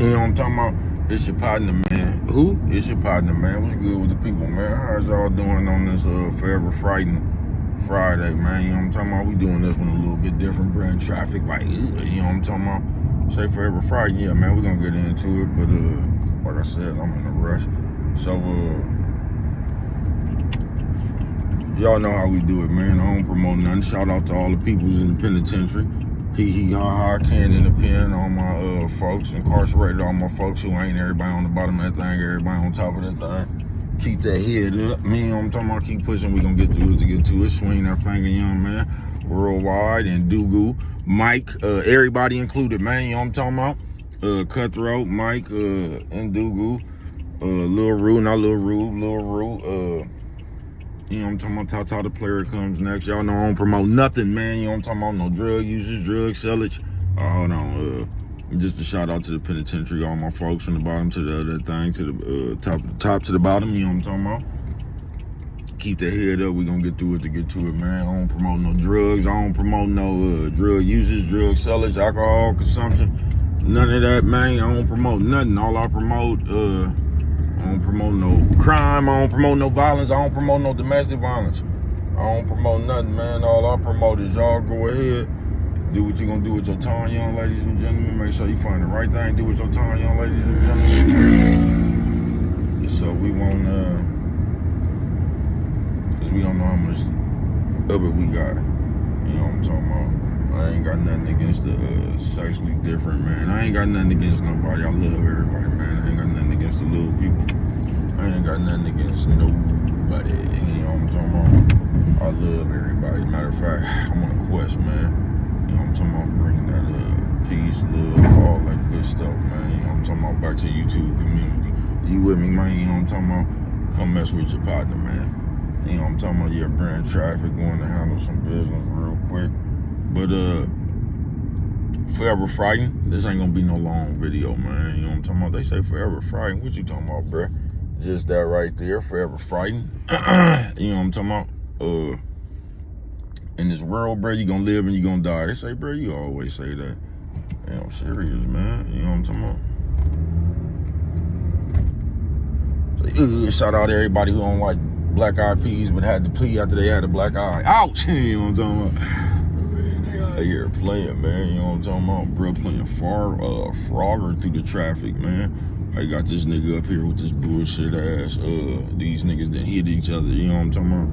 You know what I'm talking about? It's your partner, man. Who? It's your partner, man. What's good with the people, man? How's y'all doing on this Forever Frighten Friday, man? You know what I'm talking about? We doing this one a little bit different, bringing traffic like, you know what I'm talking about? Say Forever Friday, yeah, man, we're gonna get into it, but like I said, I'm in a rush. So y'all know how we do it, man. I don't promote nothing. Shout out to all the peoples in the penitentiary. Hee ha ha, can in the pen, all my folks incarcerated, all my folks who ain't, everybody on the bottom of that thing, everybody on top of that thing. Keep that head up, man. You know what I'm talking about? Keep pushing. We gonna get through it to get to it. Swing that finger, young man. Worldwide and Dugu, Mike, everybody included, man. You know what I'm talking about? Cutthroat, Mike, and Dugu, Lil Rue, not Lil Rue, Lil Rue, you know what I'm talking about? Tata the player comes next. Y'all know I don't promote nothing, man. You know what I'm talking about? No drug users, drug sellage. Hold on. Just a shout out to the penitentiary, all my folks from the bottom to the other thing, to the top to the bottom. You know what I'm talking about? Keep that head up. We gonna get through it to get to it, man. I don't promote no drugs. I don't promote no drug users, drug sellage, alcohol consumption. None of that, man. I don't promote nothing. All I promote, I don't promote no crime. I don't promote no violence. I don't promote no domestic violence. I don't promote nothing, man. All I promote is y'all go ahead, do what you gonna do with your time, young ladies and gentlemen. Make sure you find the right thing to do with your time, young ladies and gentlemen. So we won't, cause we don't know how much of it we got. You know what I'm talking about? I ain't got nothing against the sexually different, man. I ain't got nothing against nobody. I love everybody, man. I ain't got nothing against the little people. I ain't got nothing against nobody. You know what I'm talking about? I love everybody. Matter of fact, I'm on a quest, man. You know what I'm talking about? Bringing that peace, love, all that good stuff, man. You know what I'm talking about? Back to the YouTube community. You with me, man? You know what I'm talking about? Come mess with your partner, man. You know what I'm talking about? Yeah, bring traffic, going to handle some business real quick. But Forever Frighten, this ain't gonna be no long video, man. You know what I'm talking about? They say Forever Frighten. What you talking about, bruh? Just that right there, Forever Frighten. You know what I'm talking about? In this world, bruh, you gonna live and you gonna die. They say, bruh, you always say that. Damn, I'm serious, man. You know what I'm talking about? Shout out to everybody who don't like black eyed peas but had to pee after they had a black eye. Ouch! You know what I'm talking about? Here playing, man. You know what I'm talking about? Bro, playing Frogger through the traffic, man. I got this nigga up here with this bullshit ass. These niggas done hit each other. You know what I'm talking about?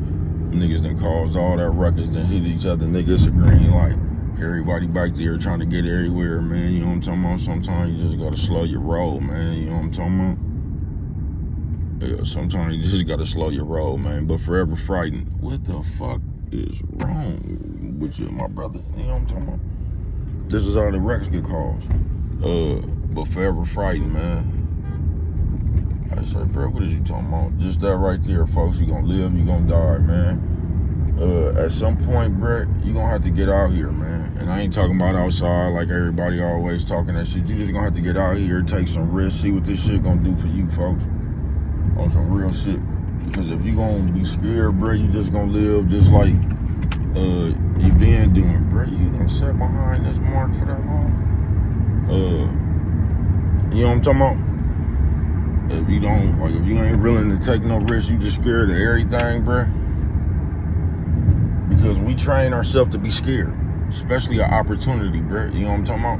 Niggas done caused all that ruckus, done hit each other. Niggas a green light. Everybody back there trying to get everywhere, man. You know what I'm talking about? Sometimes you just gotta slow your roll, man. You know what I'm talking about? Yeah, sometimes you just gotta slow your roll, man. But Forever Frightened. What the fuck is wrong with you, my brother? You know what I'm talking about? This is how the wrecks get caused. But Forever Frightened, man. I said, bro, what is you talking about? Just that right there, folks. You gonna live, you gonna die, man. At some point, bro, you gonna have to get out here, man. And I ain't talking about outside like everybody always talking that shit. You just gonna have to get out here, take some risks, see what this shit gonna do for you, folks. On some real shit. Because if you gonna be scared, bro, you just gonna live just like you been doing, bro. You done sat behind this mark for that long. You know what I'm talking about? If you don't, like, if you ain't willing to take no risk, you just scared of everything, bro. Because we train ourselves to be scared, especially an opportunity, bro. You know what I'm talking about?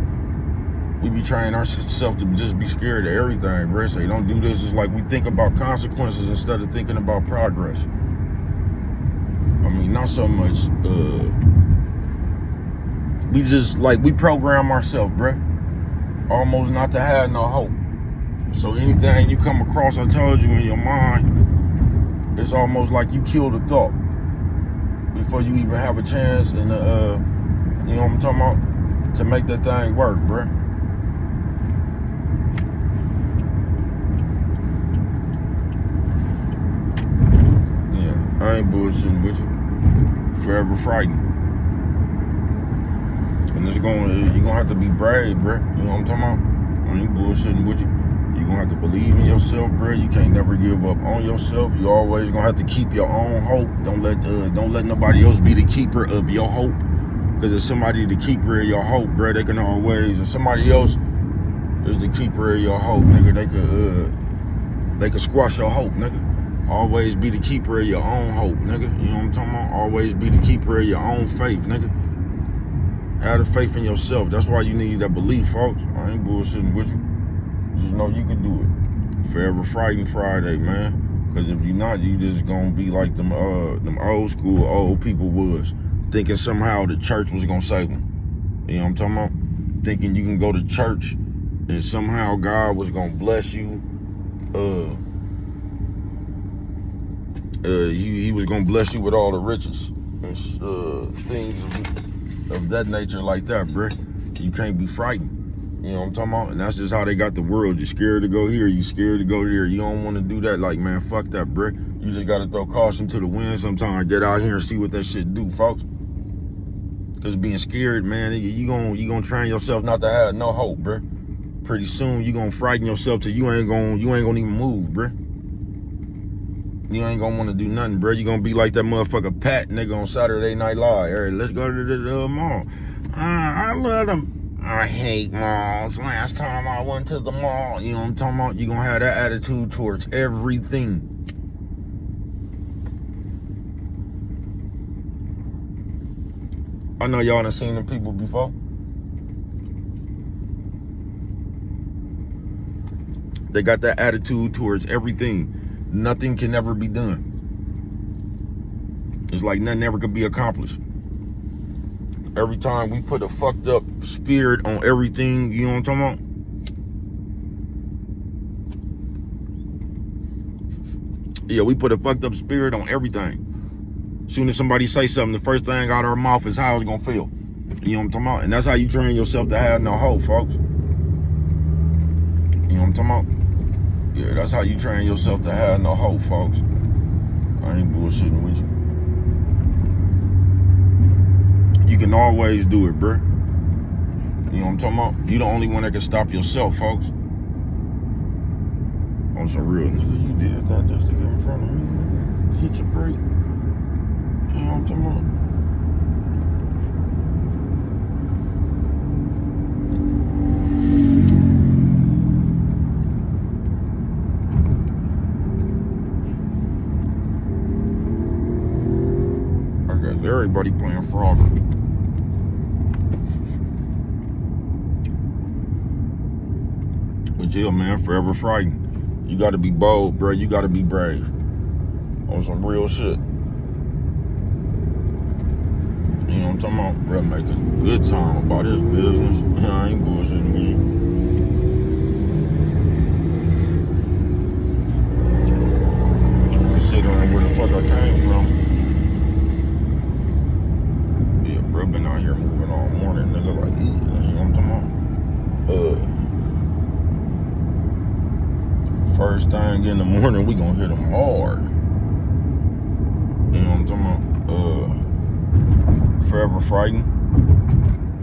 We be training ourselves to just be scared of everything, bro. Say, don't do this. It's like we think about consequences instead of thinking about progress. I mean, not so much, we just, like, we program ourselves, bro. Almost not to have no hope. So anything you come across, I told you, in your mind, it's almost like you killed a thought before you even have a chance and, you know what I'm talking about, to make that thing work, bro. I ain't bullshitting with you. Forever Frightened. And you're gonna have to be brave, bro. You know what I'm talking about? I ain't bullshitting with you. You're gonna have to believe in yourself, bro. You can't never give up on yourself. You always gonna have to keep your own hope. Don't let nobody else be the keeper of your hope. Because if somebody the keeper of your hope, bro, they can always, if somebody else is the keeper of your hope, nigga. They could squash your hope, nigga. Always be the keeper of your own hope, nigga. You know what I'm talking about? Always be the keeper of your own faith, nigga. Have the faith in yourself. That's why you need that belief, folks. I ain't bullshitting with you. Just know you can do it. Forever Frighten Friday, man. Because if you're not, you just gonna be like them old school old people was, thinking somehow the church was gonna save them. You know what I'm talking about? Thinking you can go to church and somehow God was gonna bless you. He was gonna bless you with all the riches and things of that nature like that, bruh. You can't be frightened. You know what I'm talking about? And that's just how they got the world. You're scared to go here. You scared to go there. You don't want to do that. Like, man, fuck that, bruh. You just got to throw caution to the wind sometimes. Get out here and see what that shit do, folks. Because being scared, man, you gonna train yourself not to have no hope, bruh. Pretty soon, you gonna frighten yourself till you ain't gonna even move, bruh. You ain't gonna want to do nothing, bruh. You gonna be like that motherfucker Pat nigga on Saturday Night Live. Hey, let's go to the mall. I love them. I hate malls. Last time I went to the mall, you know what I'm talking about? You gonna have that attitude towards everything. I know y'all done seen them people before. They got that attitude towards everything. Nothing can ever be done. It's like nothing ever could be accomplished. Every time we put a fucked up spirit on everything, you know what I'm talking about? Yeah, we put a fucked up spirit on everything. Soon as somebody say something, the first thing out of her mouth is how it's gonna feel. You know what I'm talking about? And that's how you train yourself to have no hope, folks. You know what I'm talking about? Yeah, that's how you train yourself to have no hope, folks. I ain't bullshitting with you. You can always do it, bruh. You know what I'm talking about? You the only one that can stop yourself, folks. On some real nigga, you did that just to get in front of me, nigga. Hit your brake. You know what I'm talking about? I got everybody playing Frogger. But yeah, man, forever frightened. You gotta be bold, bro. You gotta be brave. On some real shit. You know what I'm talking about? Bro, making good time about his business. I ain't bullshitting with you. Considering where the fuck I came from. Yeah, bro, been out here moving all morning, nigga, like, you know what I'm talking about? First thing in the morning, we gonna hit them hard. You know what I'm talking about? Forever Frighten.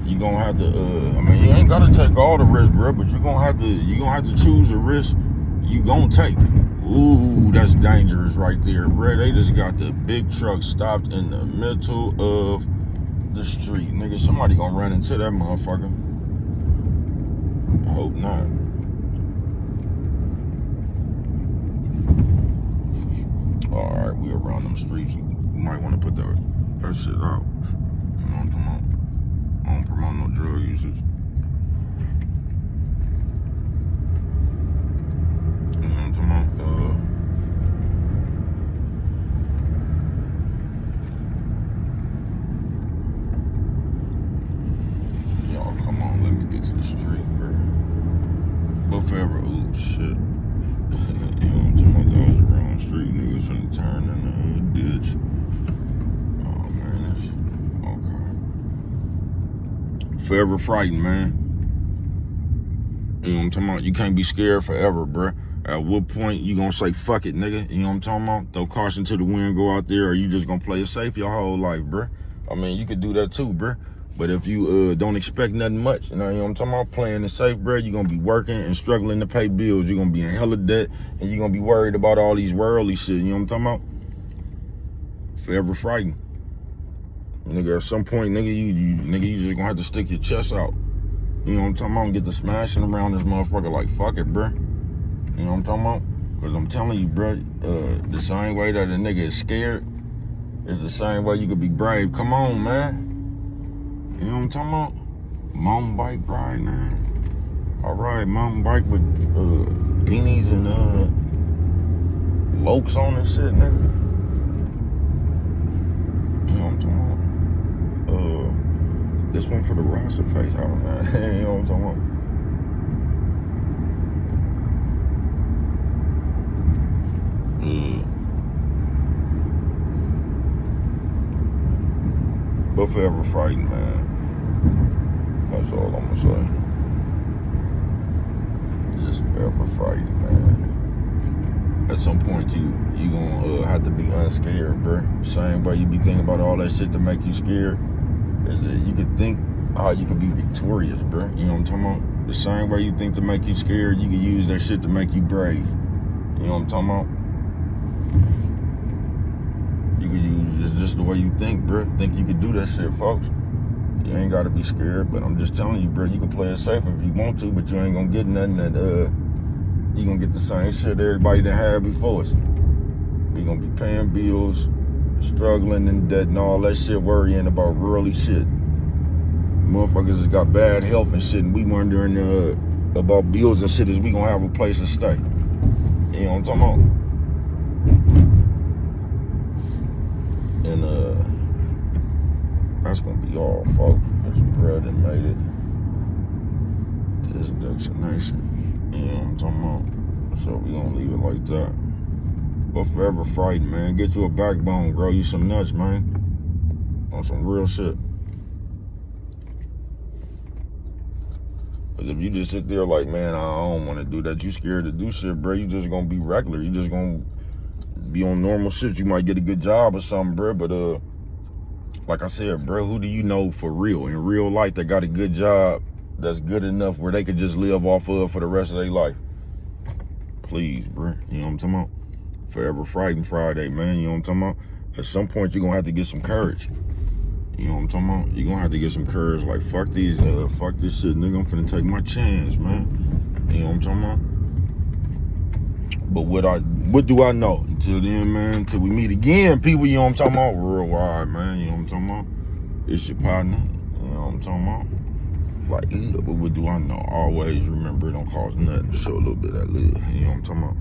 You gonna have to, I mean, you ain't gotta take all the risks, bro, but you gonna have to choose a risk you gonna take. Ooh, that's dangerous right there, bro. They just got the big truck stopped in the middle of the street. Nigga, somebody gonna run into that motherfucker. I hope not. Alright, we around them streets. You might want to put that shit out. You know what I'm talking about? I don't promote no drug usage. You know what I'm talking about? Y'all, come on, let me get to the street, bro. But forever, ooh, shit. You know what I'm talking about? That was the wrong street. Niggas finna turn in the ditch. Oh, man, that's okay. Forever frightened, man. You know what I'm talking about? You can't be scared forever, bruh. At what point you gonna say, fuck it, nigga? You know what I'm talking about? Throw caution to the wind, go out there, or you just gonna play it safe your whole life, bruh? I mean, you could do that too, bruh. But if you don't expect nothing much, you know what I'm talking about? Playing it safe, bruh, you're gonna be working and struggling to pay bills. You're gonna be in hella debt, and you're gonna be worried about all these worldly shit. You know what I'm talking about? Forever frightened. Nigga, at some point, nigga, you just gonna have to stick your chest out. You know what I'm talking about? Get the smashing around this motherfucker like, fuck it, bruh. You know what I'm talking about? Because I'm telling you, bruh, the same way that a nigga is scared is the same way you could be brave. Come on, man. You know what I'm talking about? Mountain bike ride, man. All right, mountain bike with beanies and lokes on and shit, nigga. You know what I'm talking about? This one for the roster face. I don't know. You know what I'm talking about? But forever fighting, man. That's all I'm gonna say. Just forever fighting, man. At some point, you gonna have to be unscared, bro. Same way you be thinking about all that shit to make you scared. Is that you could think how you could be victorious, bro. You know what I'm talking about? The same way you think to make you scared, you can use that shit to make you brave. You know what I'm talking about? You can use just the way you think, bro. Think you could do that shit, folks. You ain't gotta be scared, but I'm just telling you, bro, you can play it safe if you want to, but you ain't gonna get nothing that, you gonna get the same shit everybody that had before us. We gonna be paying bills, struggling in debt and all that shit, worrying about worldly shit. Motherfuckers has got bad health and shit, and we wondering about bills and shit, is we gonna have a place to stay. You know what I'm talking about? And that's gonna be all, folks. There's bread and made it to this destination. You know what I'm talking about? So we gonna leave it like that. But forever fighting, man. Get you a backbone, grow you some nuts, man. On some real shit. Cause if you just sit there like, man, I don't want to do that, you scared to do shit, bro, you just gonna be regular. You just gonna be on normal shit. You might get a good job or something, bro, but like I said, bro, who do you know for real, in real life, that got a good job that's good enough where they could just live off of for the rest of their life? Please, bro. You know what I'm talking about? Forever Frighten Friday, man. You know what I'm talking about? At some point, you're gonna have to get some courage. You know what I'm talking about? You're gonna have to get some courage. Like, fuck this shit, nigga. I'm finna take my chance, man. You know what I'm talking about? But what do I know? Until then, man, until we meet again, people, you know what I'm talking about? Worldwide, man. You know what I'm talking about? It's your partner. You know what I'm talking about? Like, but what do I know? Always remember, it don't cost nothing to show a little bit of that love. You know what I'm talking about?